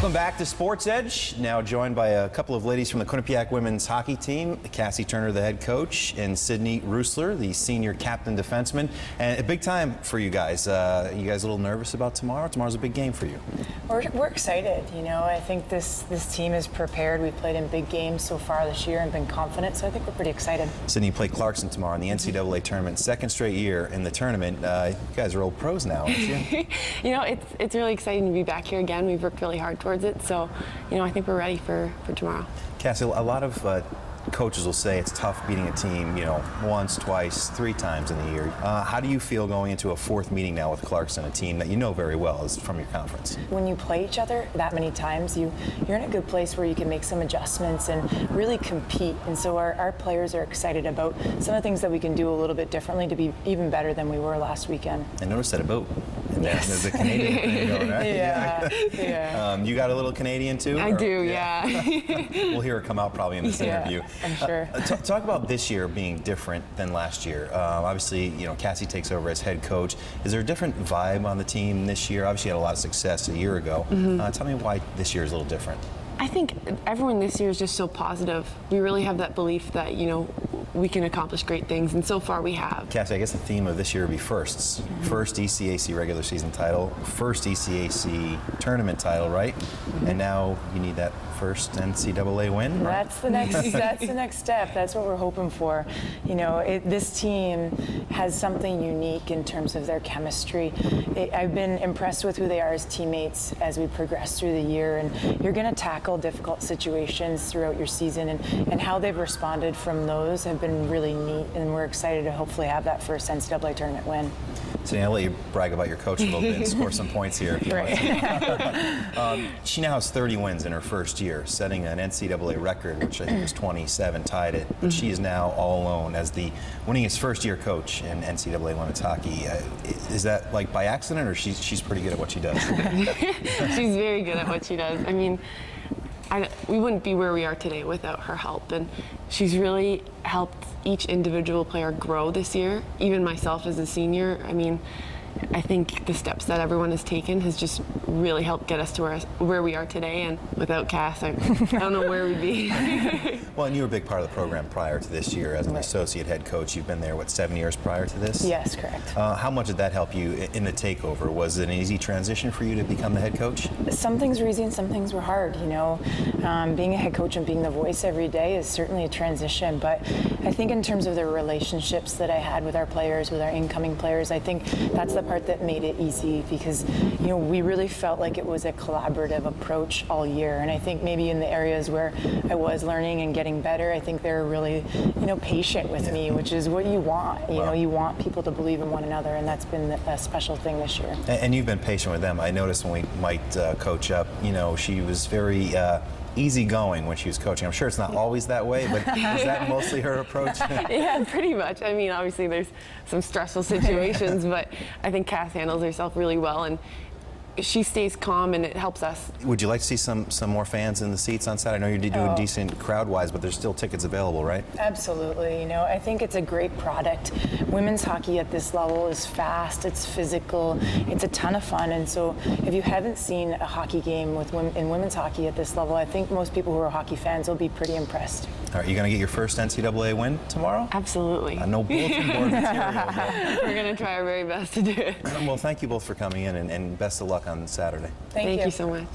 Welcome back to SportZEdge. Now joined by a couple of ladies from the Quinnipiac women's hockey team, Cassie Turner, the head coach, and Sydney Roosler, the senior captain defenseman. And a big time for you guys. You guys a little nervous about tomorrow? Tomorrow's a big game for you. We're excited. You know, I think this team is prepared. We've played in big games so far this year and been confident, so I think we're pretty excited. Sydney, you play Clarkson tomorrow in the NCAA tournament, second straight year in the tournament. You guys are old pros now, aren't you? You know, it's really exciting to be back here again. We've worked really hard towards it, so you know, I think we're ready for tomorrow. Cassie, a lot of coaches will say it's tough beating a team, you know, once, twice, 3 times in the year. How do you feel going into a 4th meeting now with Clarkson, a team that you know very well is from your conference? When you play each other that many times, you're in a good place where you can make some adjustments and really compete. And so our players are excited about some of the things that we can do a little bit differently to be even better than we were last weekend. I noticed that about. Yes. There's a Canadian thing going, right? Yeah. You got a little Canadian too? I do, yeah. We'll hear it come out probably in this interview. I'm sure. Talk about this year being different than last year. Obviously, you know, Cassie takes over as head coach. Is there a different vibe on the team this year? Obviously, you had a lot of success a year ago. Tell me why this year is a little different. I think everyone this year is just so positive. We really have that belief that, you know, we can accomplish great things, and so far we have. Cassie, I guess the theme of this year would be firsts. First ECAC regular season title, first ECAC tournament title, right? And now you need that first NCAA win, right? That's the next step. That's what we're hoping for. You know, this team has something unique in terms of their chemistry. I've been impressed with who they are as teammates as we progress through the year, and you're going to tackle difficult situations throughout your season, and how they've responded from those have been really neat, and we're excited to hopefully have that first NCAA tournament win. So I'll let you brag about your coach a little bit and score some points here if you want. She now has 30 wins in her first year, setting an NCAA record, which I think was 27, tied it. But she is now all alone as the winningest first-year coach in NCAA women's hockey. Is that like by accident, or she's pretty good at what she does? She's very good at what she does. I mean, we wouldn't be where we are today without her help, and she's really helped each individual player grow this year. Even myself as a senior, I mean, I think the steps that everyone has taken has just really helped get us to where we are today, and without Cass, I don't know where we'd be. Well, and you were a big part of the program prior to this year as an associate head coach. You've been there, what, 7 years prior to this? Yes, correct. How much did that help you in the takeover? Was it an easy transition for you to become the head coach? Some things were easy and some things were hard, you know. Being a head coach and being the voice every day is certainly a transition, but I think in terms of the relationships that I had with our players, with our incoming players, I think that's the part that made it easy, because, you know, we really felt like it was a collaborative approach all year, and I think maybe in the areas where I was learning and getting better, I think they're really, you know, patient with me, which is what you want. You know, you want people to believe in one another, and that's been a special thing this year. And you've been patient with them. I noticed when we might coach up, you know, she was very easygoing when she was coaching. I'm sure it's not always that way, but is that mostly her approach? Yeah, pretty much. I mean, obviously there's some stressful situations, but I think Cass handles herself really well, and she stays calm, and it helps us. Would you like to see some more fans in the seats on Saturday? I know you're doing decent crowd-wise, but there's still tickets available, right? Absolutely. You know, I think it's a great product. Women's hockey at this level is fast, it's physical, it's a ton of fun, and so if you haven't seen a hockey game in women's hockey at this level, I think most people who are hockey fans will be pretty impressed. All right, you going to get your first NCAA win tomorrow? Absolutely. No bulletin board material. We're going to try our very best to do it. Well, thank you both for coming in, and best of luck on Saturday. Thank you Thank you so much.